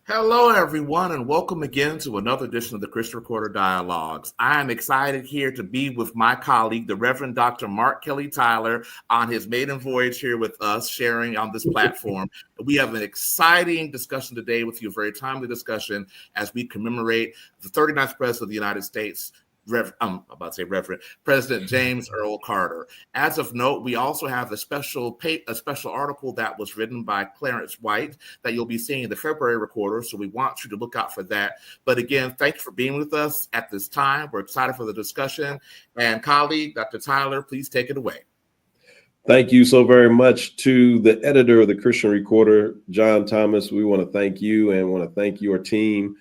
Hello, everyone, and welcome again to another edition of the Christian Recorder Dialogues. I am excited here to be with my colleague, the Reverend Dr. Mark Kelly Tyler, on his maiden voyage here with us, sharing on this platform. We have an exciting discussion today with you, a very timely discussion as we commemorate the 39th President of the United States, Reverend President James Earl Carter. As of note, we also have a special article that was written by Clarence White that you'll be seeing in the February recorder. So we want you to look out for that. But again, thank you for being with us at this time. We're excited for the discussion. And colleague, Dr. Tyler, please take it away. Thank you so very much to the editor of the Christian Recorder, John Thomas. We want to thank you and want to thank your team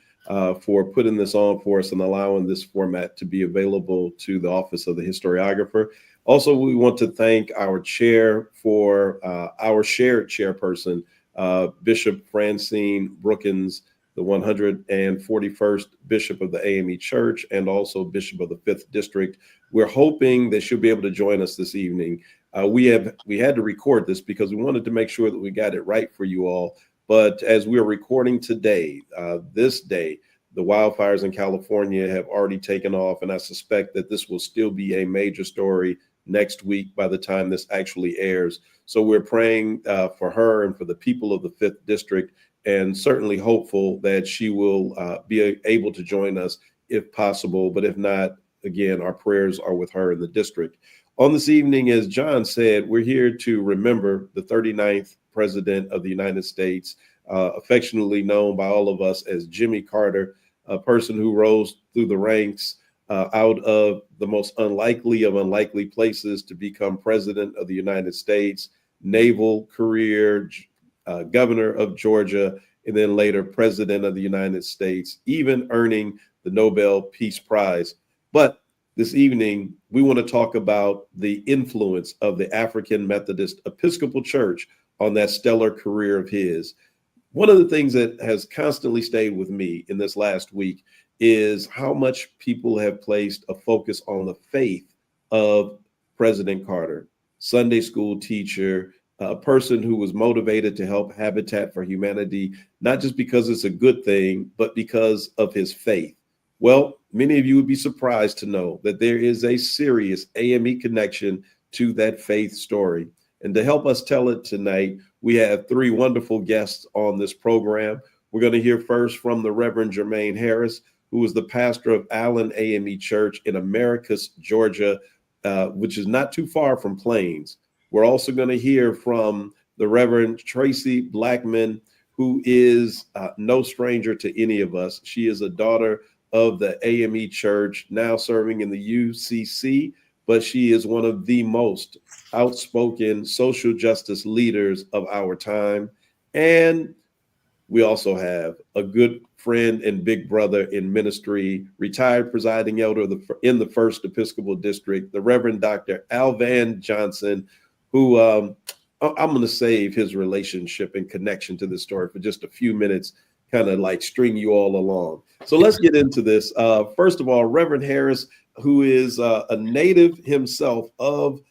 for putting this on for us and allowing this format to be available to the Office of the Historiographer. Also, we want to thank our chair for our shared chairperson, Bishop Francine Brookins, the 141st Bishop of the AME Church and also Bishop of the 5th District. We're hoping that she'll be able to join us this evening. We had to record this because we wanted to make sure that we got it right for you all. But as we're recording today, this day, the wildfires in California have already taken off, and I suspect that this will still be a major story next week by the time this actually airs. So we're praying for her and for the people of the 5th District, and certainly hopeful that she will be able to join us if possible. But if not, again, our prayers are with her in the district. On this evening, as John said, we're here to remember the 39th President of the United States, affectionately known by all of us as Jimmy Carter, a person who rose through the ranks out of the most unlikely of unlikely places to become President of the United States, naval career, governor of Georgia, and then later President of the United States, even earning the Nobel Peace Prize. But this evening, we want to talk about the influence of the African Methodist Episcopal Church on that stellar career of his. One of the things that has constantly stayed with me in this last week is how much people have placed a focus on the faith of President Carter, Sunday school teacher, a person who was motivated to help Habitat for Humanity, not just because it's a good thing, but because of his faith. Well, many of you would be surprised to know that there is a serious AME connection to that faith story. And to help us tell it tonight, we have three wonderful guests on this program. We're going to hear first from the Reverend Jermaine Harris, who is the pastor of Allen AME Church in Americus, Georgia, which is not too far from Plains. We're also going to hear from the Reverend Tracy Blackman, who is no stranger to any of us. She is a daughter of the AME Church, now serving in the UCC, but she is one of the most outspoken social justice leaders of our time. And we also have a good friend and big brother in ministry, retired presiding elder in the 1st Episcopal District, the Reverend Dr. Alvan Johnson, who I'm going to save his relationship and connection to this story for just a few minutes, kind of like string you all along. So let's get into this. First of all, Reverend Harris, who is a native himself of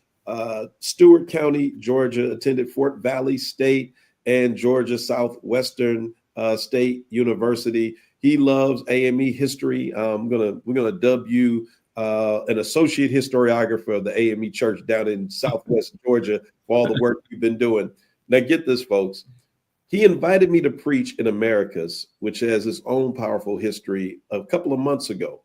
Stewart County, Georgia, attended Fort Valley State and Georgia Southwestern State University. He loves AME history. We're gonna dub you an associate historiographer of the AME Church down in Southwest Georgia for all the work you've been doing. Now get this, folks. He invited me to preach in Americus, which has its own powerful history, a couple of months ago.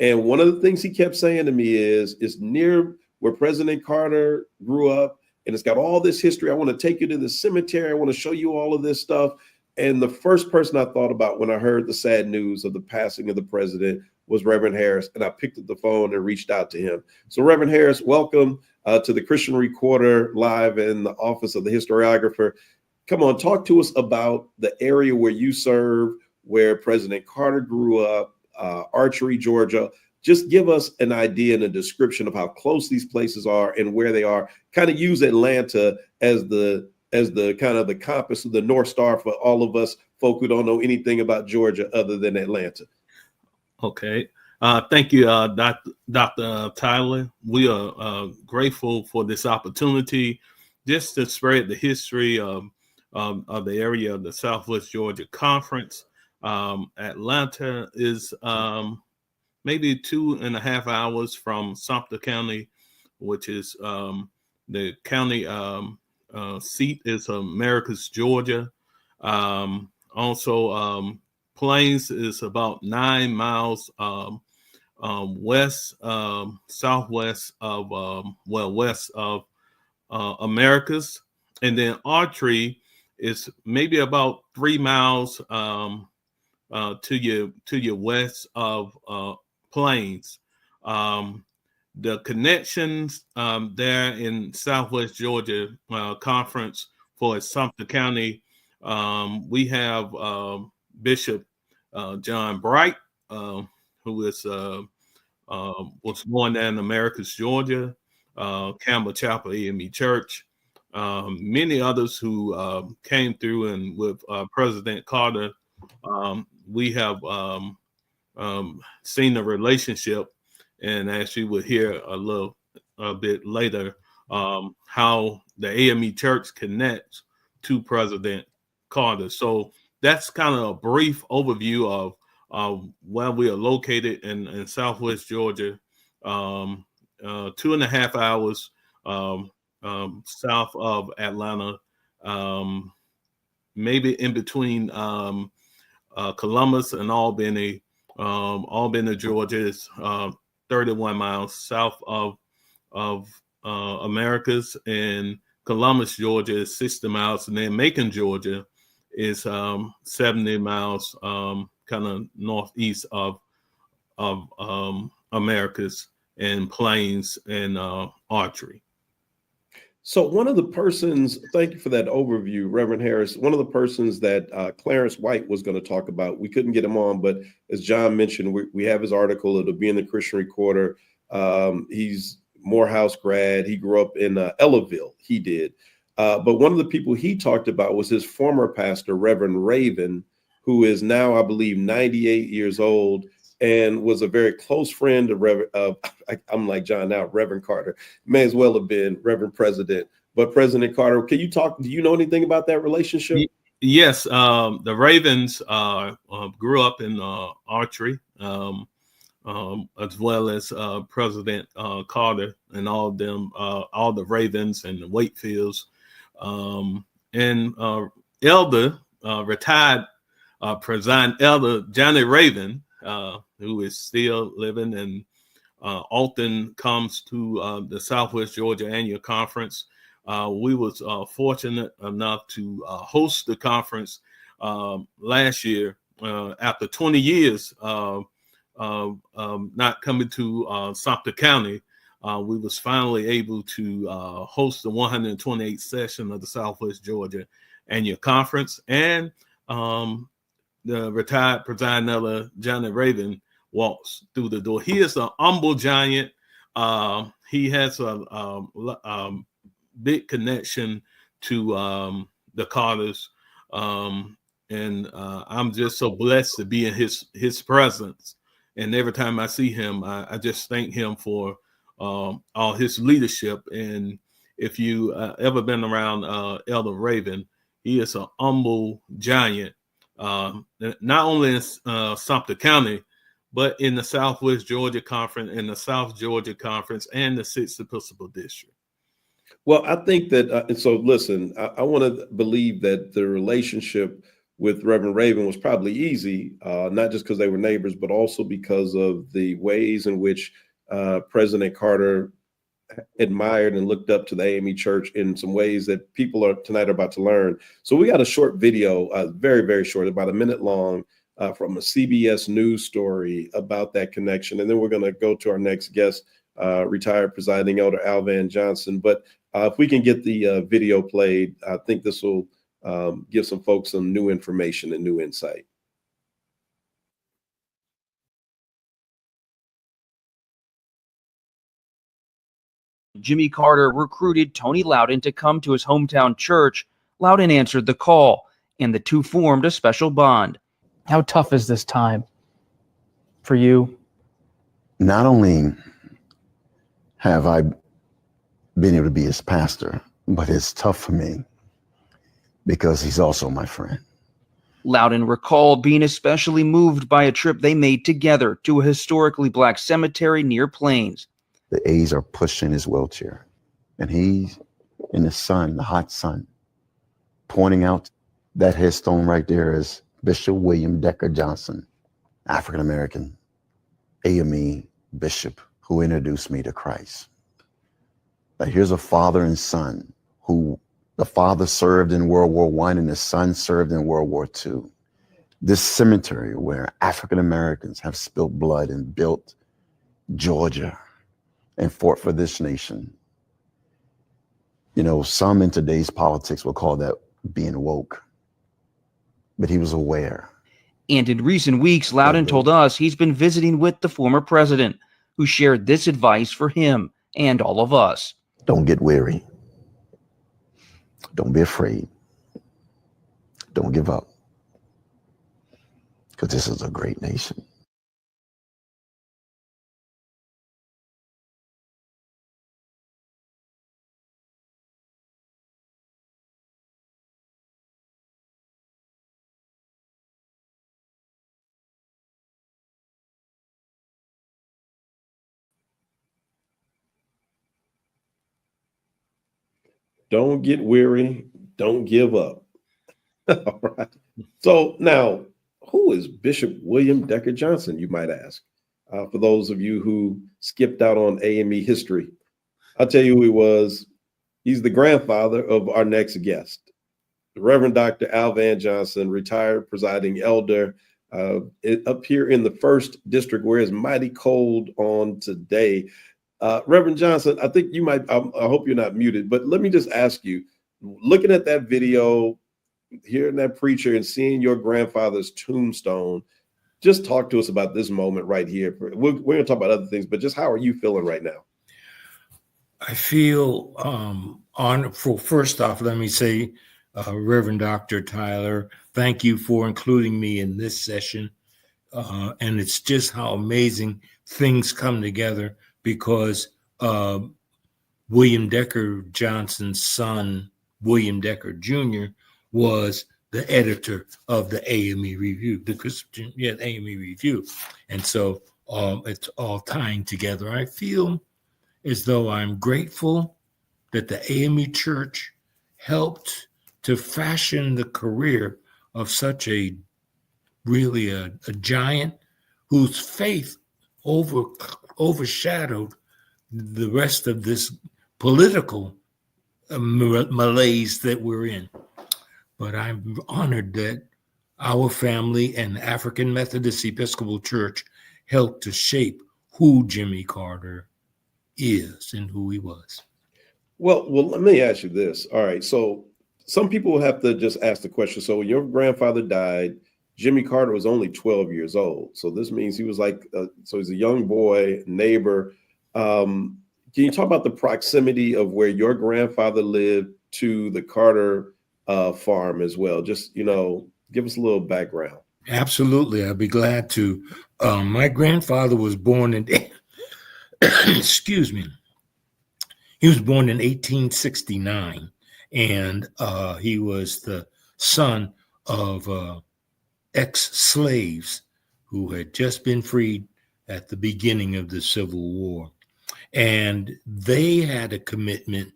And one of the things he kept saying to me is, it's near where President Carter grew up, and it's got all this history. I want to take you to the cemetery. I want to show you all of this stuff. And the first person I thought about when I heard the sad news of the passing of the president was Reverend Harris. And I picked up the phone and reached out to him. So Reverend Harris, welcome to the Christian Recorder live in the Office of the Historiographer. Come on, talk to us about the area where you serve, where President Carter grew up, Archery, Georgia. Just give us an idea and a description of how close these places are and where they are. Kind of use Atlanta as the kind of the compass of the North Star for all of us folk who don't know anything about Georgia other than Atlanta. Okay. Thank you, Dr. Tyler. We are grateful for this opportunity just to spread the history of the area of the Southwest Georgia Conference. Atlanta is maybe 2.5 hours from Sumter County, which is the county seat is Americus, Georgia. Also, Plains is about 9 miles west, southwest of, west of Americas. And then Archery is maybe about 3 miles to your west of Plains. The connections there in Southwest Georgia Conference for Sumter County, we have Bishop John Bright, who is was born there in Americus, Georgia, Campbell Chapel AME Church. Many others who came through, and with President Carter, we have seen the relationship, and as you will hear a bit later, how the AME Church connects to President Carter. So that's kind of a brief overview of where we are located in Southwest Georgia, 2.5 hours south of Atlanta, maybe in between Columbus and Albany. Albany, Georgia is 31 miles south of Americas, and Columbus, Georgia is 60 miles, and then Macon, Georgia is 70 miles kind of northeast of Americas, and Plains and Archery. So one of the persons, thank you for that overview, Reverend Harris. One of the persons that Clarence White was going to talk about, we couldn't get him on, but as John mentioned, we have his article. It'll be in the Christian Recorder. He's Morehouse grad. He grew up in Ellaville. He did. But one of the people he talked about was his former pastor, Reverend Raven, who is now, I believe, 98 years old, and was a very close friend of I'm like John now, Reverend Carter. May as well have been Reverend President. But President Carter, do you know anything about that relationship? Yes, the Ravens grew up in Archery, as well as President Carter and all of them, all the Ravens and the Wakefields. And retired President Elder Johnny Raven, who is still living and often comes to the Southwest Georgia Annual Conference. We was fortunate enough to host the conference last year after 20 years not coming to Sumter County. We was finally able to host the 128th session of the Southwest Georgia Annual Conference, and the retired presiding elder Johnny Raven walks through the door. He is an humble giant. He has a big connection to the Carters, and I'm just so blessed to be in his presence. And every time I see him, I just thank him for all his leadership. And if you ever been around Elder Raven, he is an humble giant, not only in Sumter County, but in the Southwest Georgia Conference, in the South Georgia Conference, and the 6th Episcopal District. Well, I think that, so listen, I want to believe that the relationship with Reverend Raven was probably easy, not just because they were neighbors, but also because of the ways in which President Carter admired and looked up to the AME Church in some ways that people tonight are about to learn. So we got a short video, very, very short, about a minute long, from a CBS News story about that connection. And then we're going to go to our next guest, retired presiding elder Al Van Johnson. But if we can get the video played, I think this will give some folks some new information and new insight. Jimmy Carter recruited Tony Loudon to come to his hometown church. Loudon answered the call, and the two formed a special bond. How tough is this time for you? Not only have I been able to be his pastor, but it's tough for me because he's also my friend. Loudon recalled being especially moved by a trip they made together to a historically Black cemetery near Plains. The A's are pushing his wheelchair, and he's in the sun, the hot sun, pointing out that headstone right there is Bishop William Decker Johnson, African-American AME bishop who introduced me to Christ. Like, here's a father and son who the father served in World War I and the son served in World War II. This cemetery where African-Americans have spilled blood and built Georgia and fought for this nation. You know, some in today's politics will call that being woke, but he was aware. And in recent weeks, Loudon told us he's been visiting with the former president, who shared this advice for him and all of us. Don't get weary. Don't be afraid. Don't give up. Because this is a great nation. Don't get weary. Don't give up. All right. So now, who is Bishop William Decker Johnson, you might ask? For those of you who skipped out on AME history, I'll tell you who he was. He's the grandfather of our next guest, the Reverend Dr. Al Van Johnson, retired presiding elder up here in the 1st District, where it's mighty cold on today. Reverend Johnson, I think you might, I hope you're not muted, but let me just ask you, looking at that video, hearing that preacher and seeing your grandfather's tombstone, just talk to us about this moment right here. We're going to talk about other things, but just how are you feeling right now? I feel honored. First off, let me say, Reverend Dr. Tyler, thank you for including me in this session. And it's just how amazing things come together, because William Decker Johnson's son, William Decker Jr., was the editor of the AME Review, the Christian AME Review. And so it's all tying together. I feel as though I'm grateful that the AME Church helped to fashion the career of such a giant whose faith overshadowed the rest of this political malaise that we're in. But I'm honored that our family and the African Methodist Episcopal Church helped to shape who Jimmy Carter is and who he was. Well, let me ask you this. All right. So some people have to just ask the question. So your grandfather died. Jimmy Carter was only 12 years old. So this means he was like, so he's a young boy, neighbor. Can you talk about the proximity of where your grandfather lived to the Carter farm as well? Just, give us a little background. Absolutely. I'd be glad to. My grandfather was born in, excuse me, he was born in 1869, and he was the son of ex-slaves who had just been freed at the beginning of the Civil War. And they had a commitment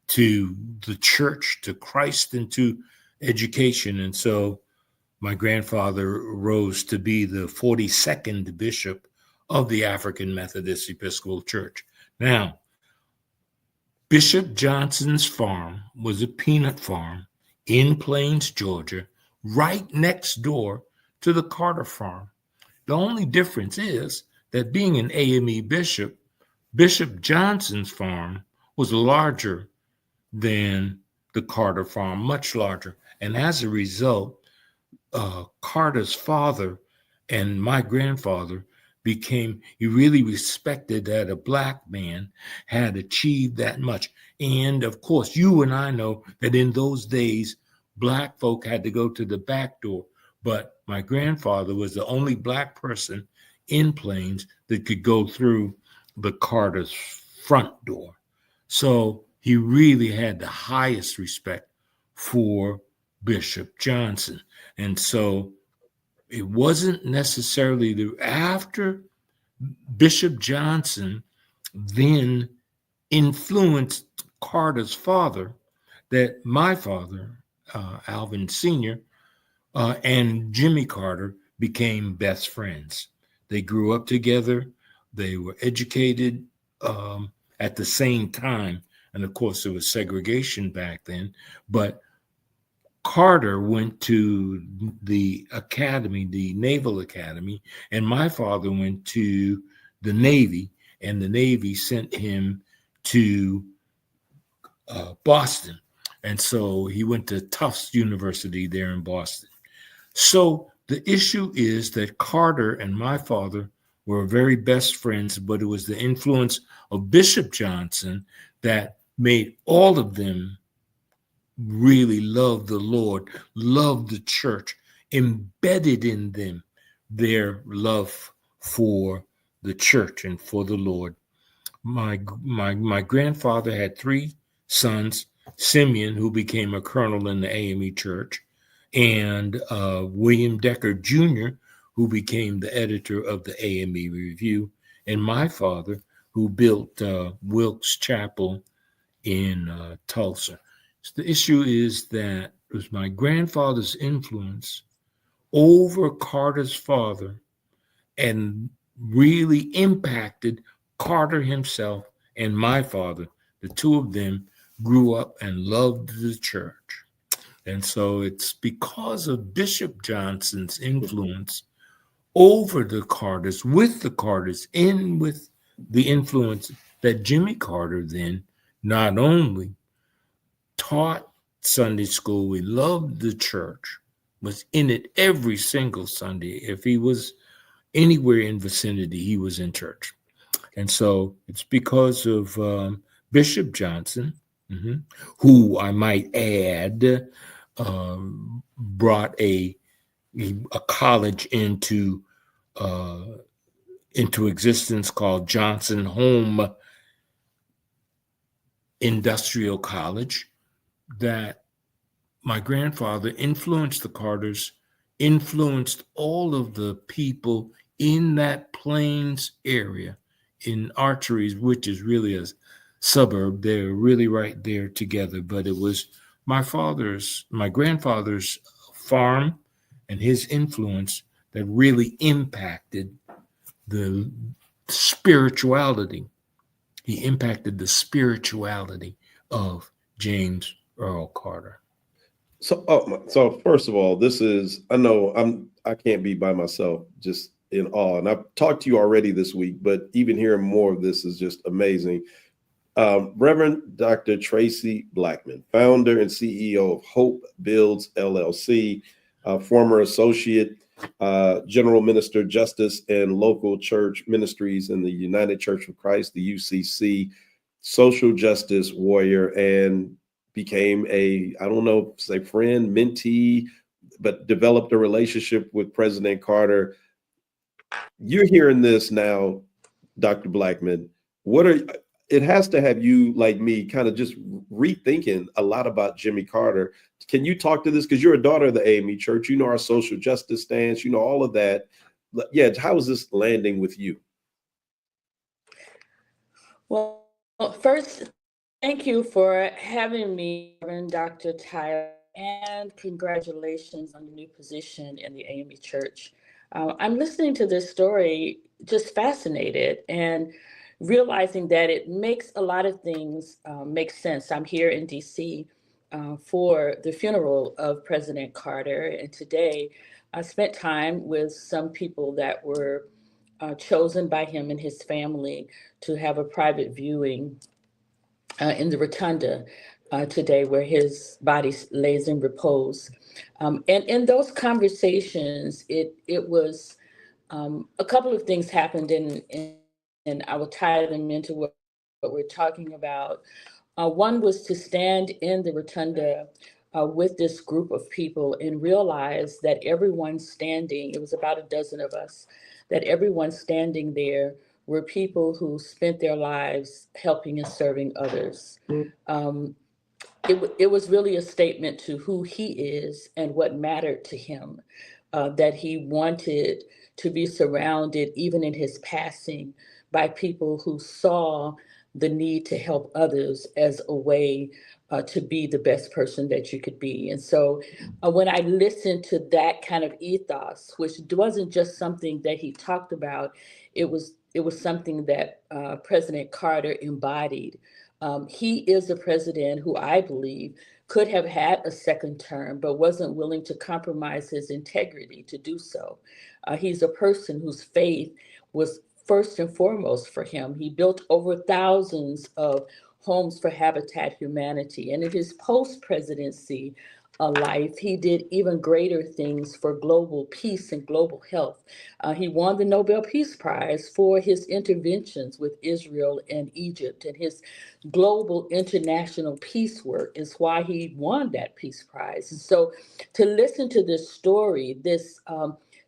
to the church, to Christ, and to education. And so my grandfather rose to be the 42nd bishop of the African Methodist Episcopal Church. Now, Bishop Johnson's farm was a peanut farm in Plains, Georgia, right next door to the Carter farm. The only difference is that being an AME bishop, Bishop Johnson's farm was larger than the Carter farm, much larger. And as a result, Carter's father and my grandfather he really respected that a Black man had achieved that much. And of course, you and I know that in those days, Black folk had to go to the back door. But my grandfather was the only Black person in Plains that could go through the Carter's front door. So he really had the highest respect for Bishop Johnson. And so it wasn't necessarily after Bishop Johnson then influenced Carter's father that my father, Alvin Sr., and Jimmy Carter became best friends. They grew up together. They were educated at the same time. And of course, there was segregation back then. But Carter went to the academy, the Naval Academy, and my father went to the Navy, and the Navy sent him to Boston. And so he went to Tufts University there in Boston. So the issue is that Carter and my father were very best friends, but it was the influence of Bishop Johnson that made all of them really love the Lord, love the church, embedded in them their love for the church and for the Lord. My grandfather had three sons: Simeon, who became a colonel in the AME Church, and William Decker Jr., who became the editor of the AME Review, and my father, who built Wilkes Chapel in Tulsa. So the issue is that it was my grandfather's influence over Carter's father and really impacted Carter himself and my father. The two of them grew up and loved the church. And so it's because of Bishop Johnson's influence over the Carters, with the Carters, in with the influence that Jimmy Carter then not only taught Sunday school, we loved the church, was in it every single Sunday. If he was anywhere in vicinity, he was in church. And so it's because of Bishop Johnson, who I might add brought a college into existence called Johnson Home Industrial College, that my grandfather influenced the Carters, influenced all of the people in that Plains area, in Archeries, which is really a suburb. They're really right there together. But it was my grandfather's farm and his influence that really impacted the spirituality. He impacted the spirituality of James Earl Carter. So first of all, I can't be by myself, just in awe. And I've talked to you already this week, but even hearing more of this is just amazing. Reverend Dr. Tracy Blackman, founder and CEO of Hope Builds LLC, former associate general minister, justice and local church ministries in the United Church of Christ, the UCC, social justice warrior, and became friend, mentee, but developed a relationship with President Carter. You're hearing this now, Dr. Blackman. It has to have you, like me, kind of just rethinking a lot about Jimmy Carter. Can you talk to this? Because you're a daughter of the AME Church. You know our social justice stance. You know all of that. Yeah, how is this landing with you? Well, first, thank you for having me, Reverend Dr. Tyler, and congratulations on the new position in the AME Church. I'm listening to this story, just fascinated, and realizing that it makes a lot of things make sense. I'm here in DC for the funeral of President Carter, and today I spent time with some people that were chosen by him and his family to have a private viewing in the rotunda today, where his body lays in repose. And in those conversations, it was a couple of things happened, and I will tie them into what we're talking about. One was to stand in the rotunda with this group of people and realize that everyone standing, it was about a dozen of us, that everyone standing there were people who spent their lives helping and serving others. it was really a statement to who he is and what mattered to him, that he wanted to be surrounded, even in his passing, by people who saw the need to help others as a way to be the best person that you could be. And so when I listened to that kind of ethos, which wasn't just something that he talked about, it was something that President Carter embodied. He is a president who I believe could have had a second term, but wasn't willing to compromise his integrity to do so. He's a person whose faith was first and foremost for him. He built over thousands of homes for Habitat Humanity. And in his post presidency life, he did even greater things for global peace and global health. He won the Nobel Peace Prize for his interventions with Israel and Egypt, and his global international peace work is why he won that Peace Prize. And so to listen to this story, this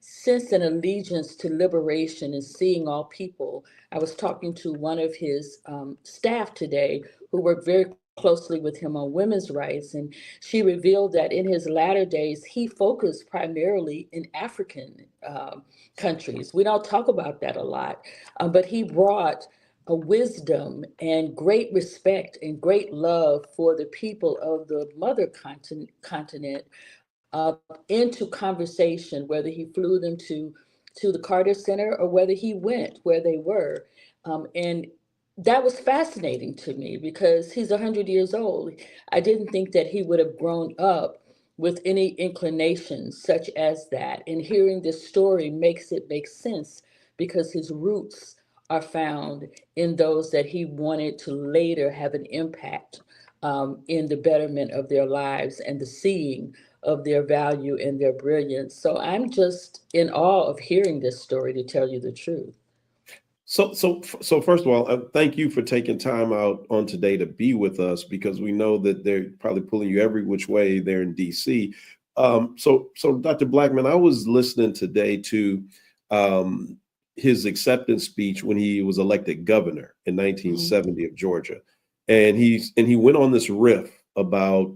sense and allegiance to liberation and seeing all people. I was talking to one of his staff today who worked very closely with him on women's rights, and she revealed that in his latter days, he focused primarily in African countries. We don't talk about that a lot, but he brought a wisdom and great respect and great love for the people of the mother continent into conversation, whether he flew them to the Carter Center or whether he went where they were. And that was fascinating to me because he's 100 years old. I didn't think that he would have grown up with any inclinations such as that. And hearing this story makes it make sense because his roots are found in those that he wanted to later have an impact in the betterment of their lives and the seeing of their value and their brilliance. So I'm just in awe of hearing this story, to tell you the truth. So first of all, thank you for taking time out on today to be with us, because we know that they're probably pulling you every which way there in DC. So Dr. Blackman, I was listening today to his acceptance speech when he was elected governor in 1970 of Georgia, and he went on this riff about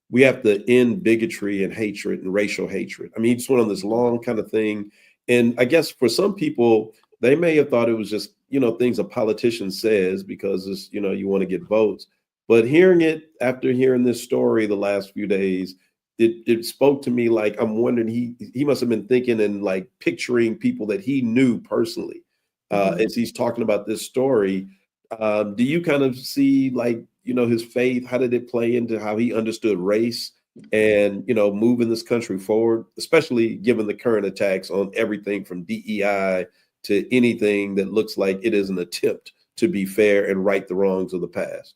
we have to end bigotry and hatred and racial hatred. I mean, he just went on this long kind of thing. And I guess for some people, they may have thought it was just, things a politician says because it's, you want to get votes. But hearing it after hearing this story the last few days, it spoke to me like, I'm wondering, he must have been thinking and like picturing people that he knew personally as he's talking about this story. Do you kind of see like, his faith? How did it play into how he understood race and, moving this country forward, especially given the current attacks on everything from DEI to anything that looks like it is an attempt to be fair and right the wrongs of the past?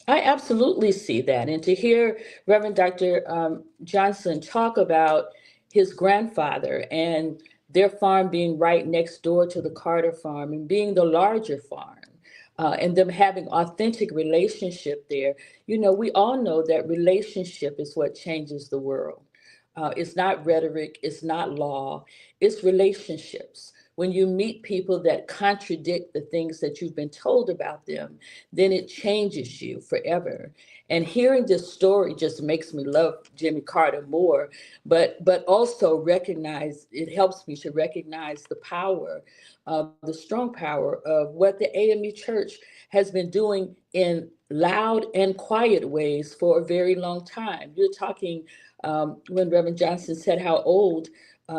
I absolutely see that. And to hear Reverend Dr. Johnson talk about his grandfather and their farm being right next door to the Carter farm and being the larger farm, and them having authentic relationship there. We all know that relationship is what changes the world. It's not rhetoric, it's not law, it's relationships. When you meet people that contradict the things that you've been told about them, then it changes you forever. And hearing this story just makes me love Jimmy Carter more, but also recognize, it helps me to recognize the power, the strong power of what the AME Church has been doing in loud and quiet ways for a very long time. You're talking when Reverend Johnson said how old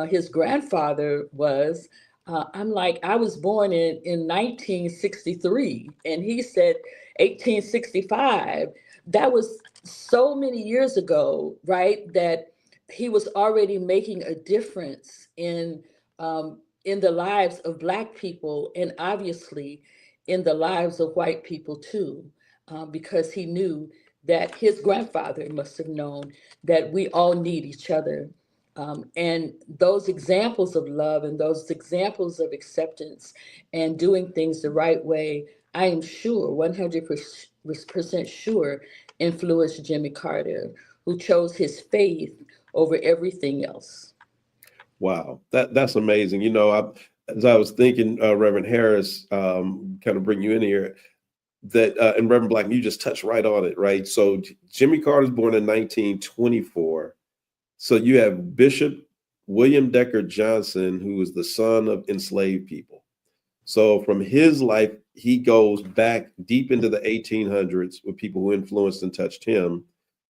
his grandfather was. I'm like, I was born in 1963, and he said 1865. That was so many years ago, right? That he was already making a difference in the lives of Black people, and obviously in the lives of white people too, because he knew that his grandfather must have known that we all need each other. And those examples of love and those examples of acceptance and doing things the right way, I am sure, 100% sure, influenced Jimmy Carter, who chose his faith over everything else. Wow, that's amazing. As I was thinking, Reverend Harris, kind of bring you in here, that, and Reverend Black, you just touched right on it, right? So Jimmy Carter's born in 1924. So you have Bishop William Decker Johnson, who was the son of enslaved people. So from his life, he goes back deep into the 1800s with people who influenced and touched him.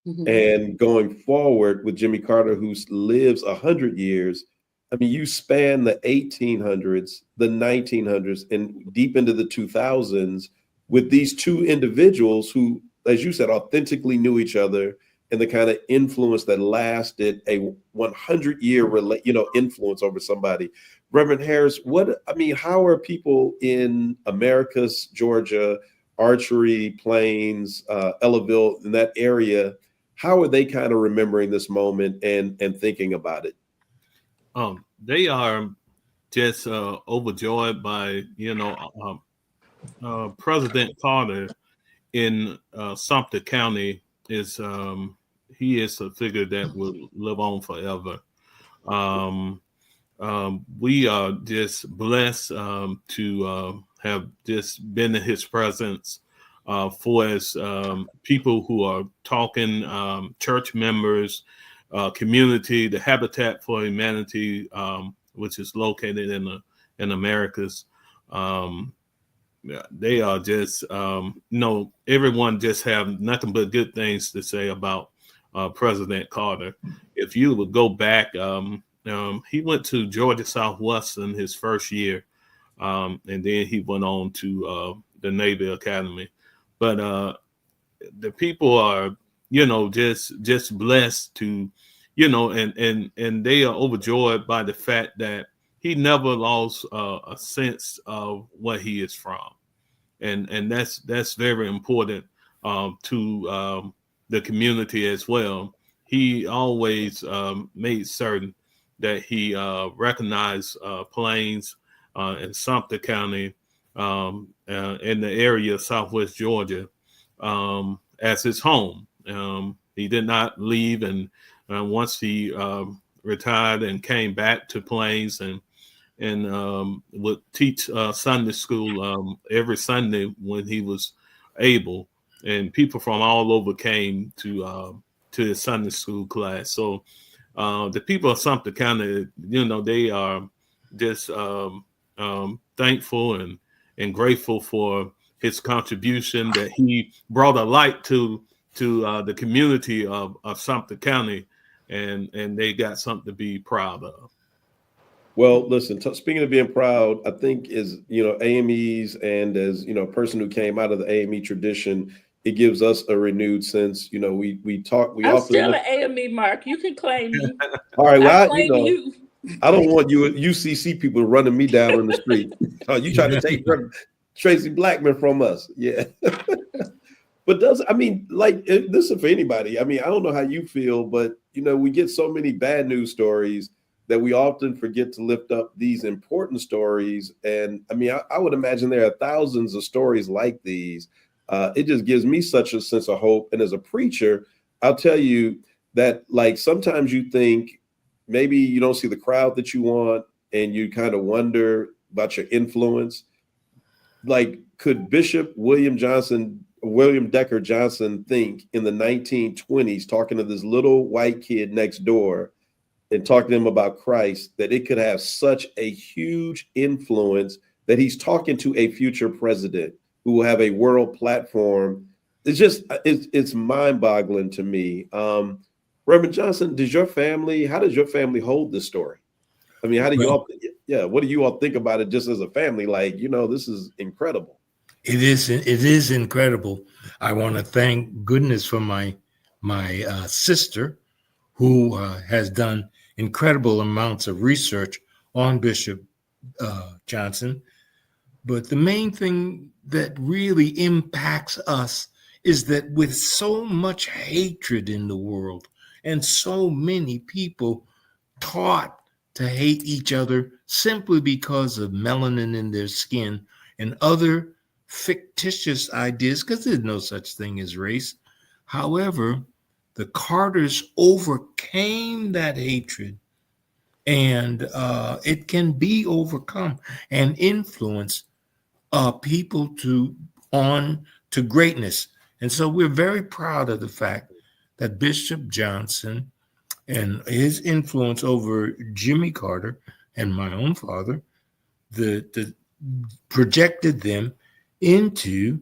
Mhm. And going forward with Jimmy Carter, who lives 100 years, I mean, you span the 1800s, the 1900s, and deep into the 2000s with these two individuals who, as you said, authentically knew each other, and the kind of influence that lasted a 100-year, influence over somebody. Reverend Harris, how are people in Americus, Georgia, Archery, Plains, Ellaville, in that area, how are they kind of remembering this moment and thinking about it? They are just overjoyed by, President Carter in Sumter County is he is a figure that will live on forever. We are just blessed to have just been in his presence for as people who are talking, church members, community, the Habitat for Humanity, which is located in Americas. They are just, everyone just have nothing but good things to say about President Carter. If you would go back, he went to Georgia Southwestern his first year, and then he went on to the Navy Academy. But the people are, just blessed to, and they are overjoyed by the fact that he never lost a sense of where he is from, and that's very important to the community as well. He always made certain that he recognized Plains and Sumter County in the area of Southwest Georgia as his home. He did not leave, and once he retired and came back to Plains and would teach Sunday school every Sunday when he was able, and people from all over came to his Sunday school class. So the people of Sumter County, they are just thankful and grateful for his contribution, that he brought a light to the community of Sumter County, and they got something to be proud of. Well, listen, speaking of being proud, I think is, AMEs, and as, a person who came out of the AME tradition, it gives us a renewed sense. We I'm often still an AME, Mark. You can claim me. All right, well, I claim you. I don't want you UCC people running me down in the street. You trying to take Tracy Blackman from us. Yeah. But this is for anybody. I mean, I don't know how you feel, but we get so many bad news stories that we often forget to lift up these important stories. And I mean, I would imagine there are thousands of stories like these. It just gives me such a sense of hope. And as a preacher, I'll tell you that, like, sometimes you think maybe you don't see the crowd that you want, and you kind of wonder about your influence. Like, could Bishop William Decker Johnson think in the 1920s, talking to this little white kid next door and talking to him about Christ, that it could have such a huge influence that he's talking to a future president who will have a world platform? It's mind-boggling to me. Reverend Johnson, how does your family hold this story? I mean, what do you all think about it just as a family? Like, this is incredible. It is incredible. I want to thank goodness for my sister, who has done incredible amounts of research on Bishop Johnson. But the main thing that really impacts us is that with so much hatred in the world and so many people taught to hate each other simply because of melanin in their skin and other fictitious ideas, because there's no such thing as race. However, the Carters overcame that hatred, and it can be overcome and influence people on to greatness. And so we're very proud of the fact that Bishop Johnson and his influence over Jimmy Carter and my own father, the projected them into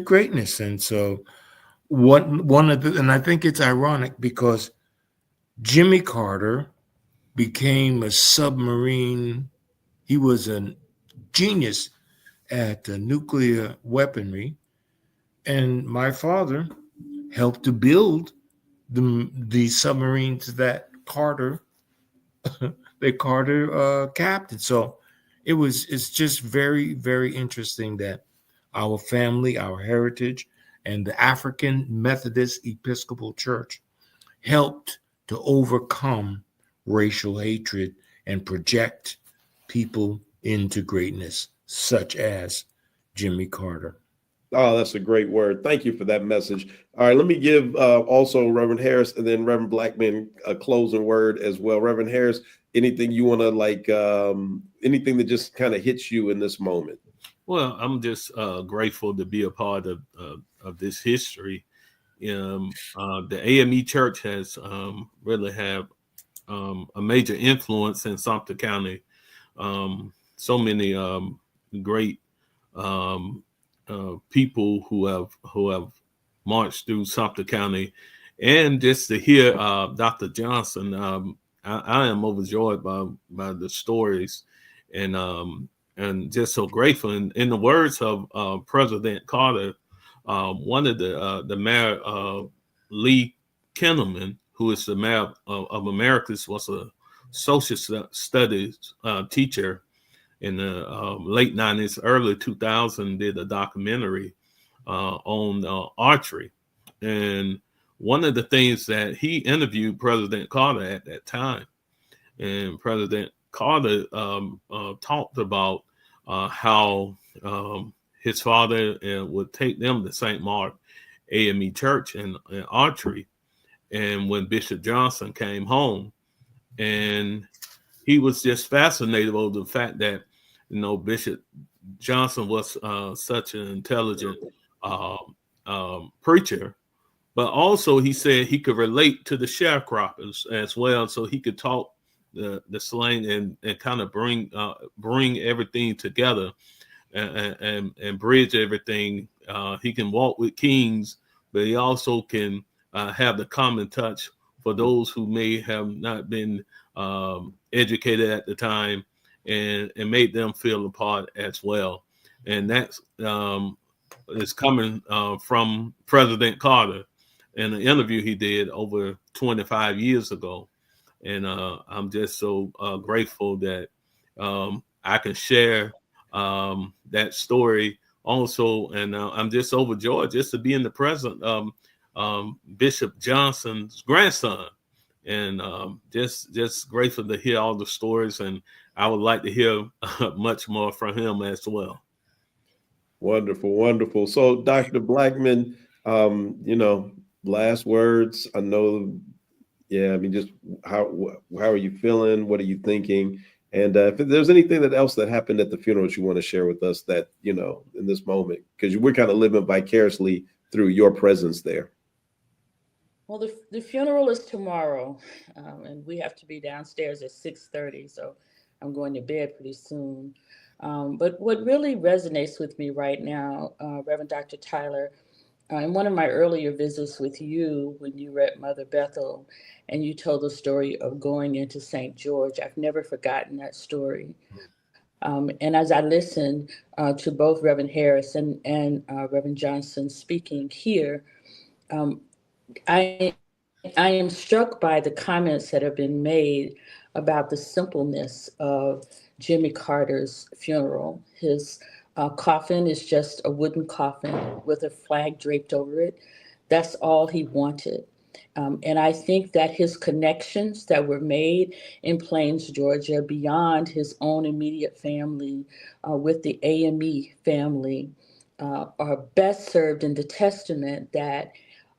greatness. And so and I think it's ironic because Jimmy Carter became a submarine. He was a genius at nuclear weaponry, and my father helped to build the submarines that Carter captained. So it's just very, very interesting that our family, our heritage, and the African Methodist Episcopal Church helped to overcome racial hatred and project people into greatness, such as Jimmy Carter. Oh, that's a great word. Thank you for that message. All right, let me give also Reverend Harris and then Reverend Blackman a closing word as well. Reverend Harris, anything you want to anything that just kind of hits you in this moment? Well, I'm just grateful to be a part of this history. The AME Church has really had a major influence in Sumter County. So many great people who have marched through Sumter County, and just to hear Dr. Johnson, I am overjoyed by the stories, and just so grateful. And in the words of President Carter, one of the mayor, Lee Kinnaman, who is the mayor of Americus, was a social studies teacher in the late 90s, early 2000s, did a documentary on archery. And one of the things that he interviewed President Carter at that time, and President Carter talked about how his father would take them to St. Mark AME Church and archery. And when Bishop Johnson came home, and he was just fascinated over the fact that, Bishop Johnson was such an intelligent preacher, but also he said he could relate to the sharecroppers as well, so he could talk the slang and kind of bring everything together and bridge everything. He can walk with kings, but he also can have the common touch for those who may have not been educated at the time, and made them feel a part as well. And that's is coming from President Carter in an interview he did over 25 years ago. And I'm just so grateful that I can share that story also. And I'm just overjoyed just to be in the presence of Bishop Johnson's grandson. And just grateful to hear all the stories. And I would like to hear much more from him as well. Wonderful, wonderful. So, Dr. Blackman, last words. I know, just how are you feeling? What are you thinking? And if there's anything else that happened at the funeral that you want to share with us that, in this moment, because we're kind of living vicariously through your presence there. Well, the funeral is tomorrow, and we have to be downstairs at 6:30, so I'm going to bed pretty soon. But what really resonates with me right now, Reverend Dr. Tyler, in one of my earlier visits with you when you were at Mother Bethel and you told the story of going into St. George, I've never forgotten that story. And as I listened to both Reverend Harris and Reverend Johnson speaking here, I am struck by the comments that have been made about the simpleness of Jimmy Carter's funeral. His coffin is just a wooden coffin with a flag draped over it. That's all he wanted. And I think that his connections that were made in Plains, Georgia, beyond his own immediate family with the AME family are best served in the testament that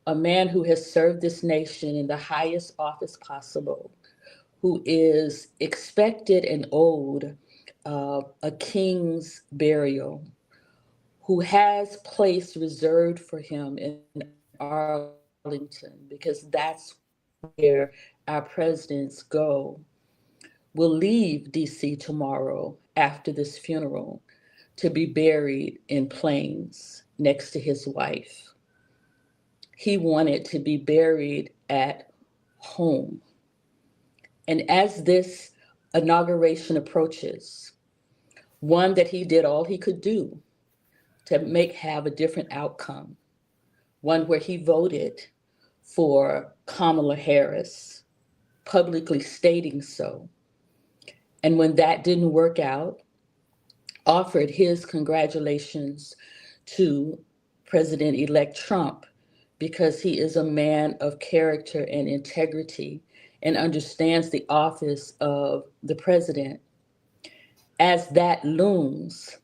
a man who has served this nation in the highest office possible, who is expected and owed a king's burial, who has place reserved for him in Arlington, because that's where our presidents go, will leave DC tomorrow after this funeral to be buried in Plains next to his wife. He wanted to be buried at home. And as this inauguration approaches, one that he did all he could do to have a different outcome, one where he voted for Kamala Harris, publicly stating so. And when that didn't work out, offered his congratulations to President-elect Trump, because he is a man of character and integrity and understands the office of the president. As that looms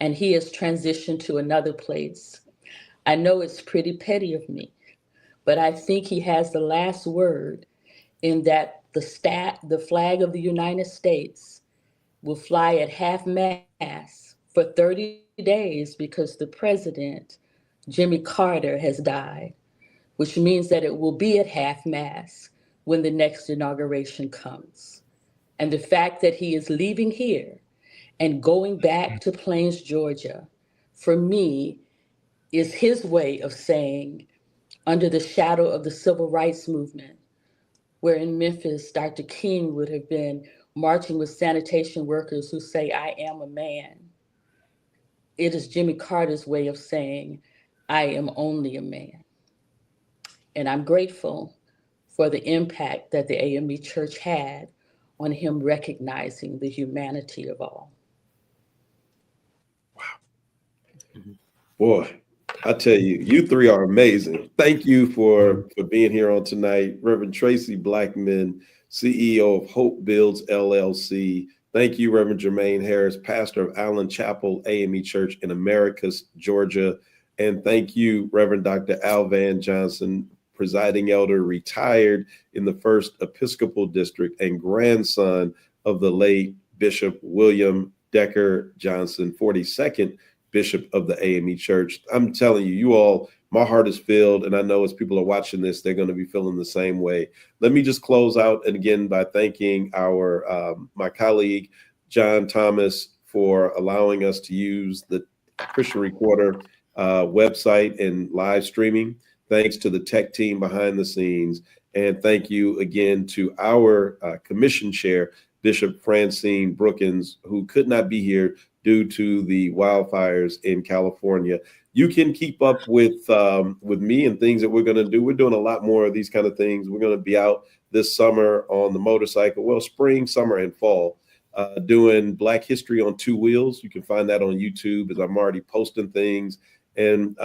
and he has transitioned to another place, I know it's pretty petty of me, but I think he has the last word, in that the flag of the United States will fly at half mast for 30 days because the president, Jimmy Carter, has died, which means that it will be at half mast when the next inauguration comes. And the fact that he is leaving here and going back to Plains, Georgia, for me, is his way of saying, under the shadow of the civil rights movement, where in Memphis, Dr. King would have been marching with sanitation workers who say, "I am a man." It is Jimmy Carter's way of saying, "I am only a man." And I'm grateful for the impact that the AME Church had on him recognizing the humanity of all. Boy, I tell you, you three are amazing. Thank you for being here on tonight. Reverend Tracy Blackman, CEO of Hope Builds LLC. Thank you, Reverend Jermaine Harris, pastor of Allen Chapel AME Church in Americus, Georgia. And thank you, Reverend Dr. Al Van Johnson, presiding elder, retired in the 1st Episcopal District and grandson of the late Bishop William Decker Johnson, 42nd Bishop of the AME Church. I'm telling you, you all, my heart is filled, and I know as people are watching this, they're going to be feeling the same way. Let me just close out and again by thanking our my colleague John Thomas for allowing us to use the Christian Recorder website and live streaming. Thanks to the tech team behind the scenes, and thank you again to our commission chair, Bishop Francine Brookins, who could not be here due to the wildfires in California. You can keep up with me and things that we're going to do. We're doing a lot more of these kind of things. We're going to be out this summer on the motorcycle, well, spring, summer, and fall, doing Black History on 2 wheels. You can find that on YouTube, as I'm already posting things. And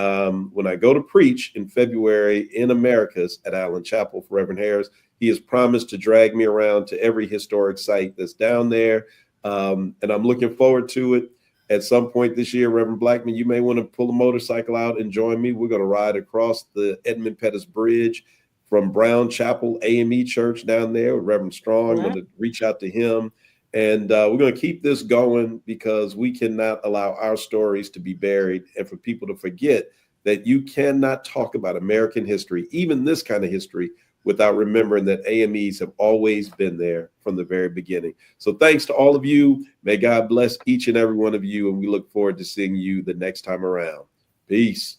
when I go to preach in February in Americus at Allen Chapel for Reverend Harris, he has promised to drag me around to every historic site that's down there. And I'm looking forward to it. At some point this year, Reverend Blackman, you may want to pull a motorcycle out and join me. We're going to ride across the Edmund Pettus Bridge from Brown Chapel AME Church down there with Reverend Strong. I'm going to reach out to him. And we're going to keep this going, because we cannot allow our stories to be buried and for people to forget that you cannot talk about American history, even this kind of history, without remembering that AMEs have always been there from the very beginning. So thanks to all of you. May God bless each and every one of you. And we look forward to seeing you the next time around. Peace.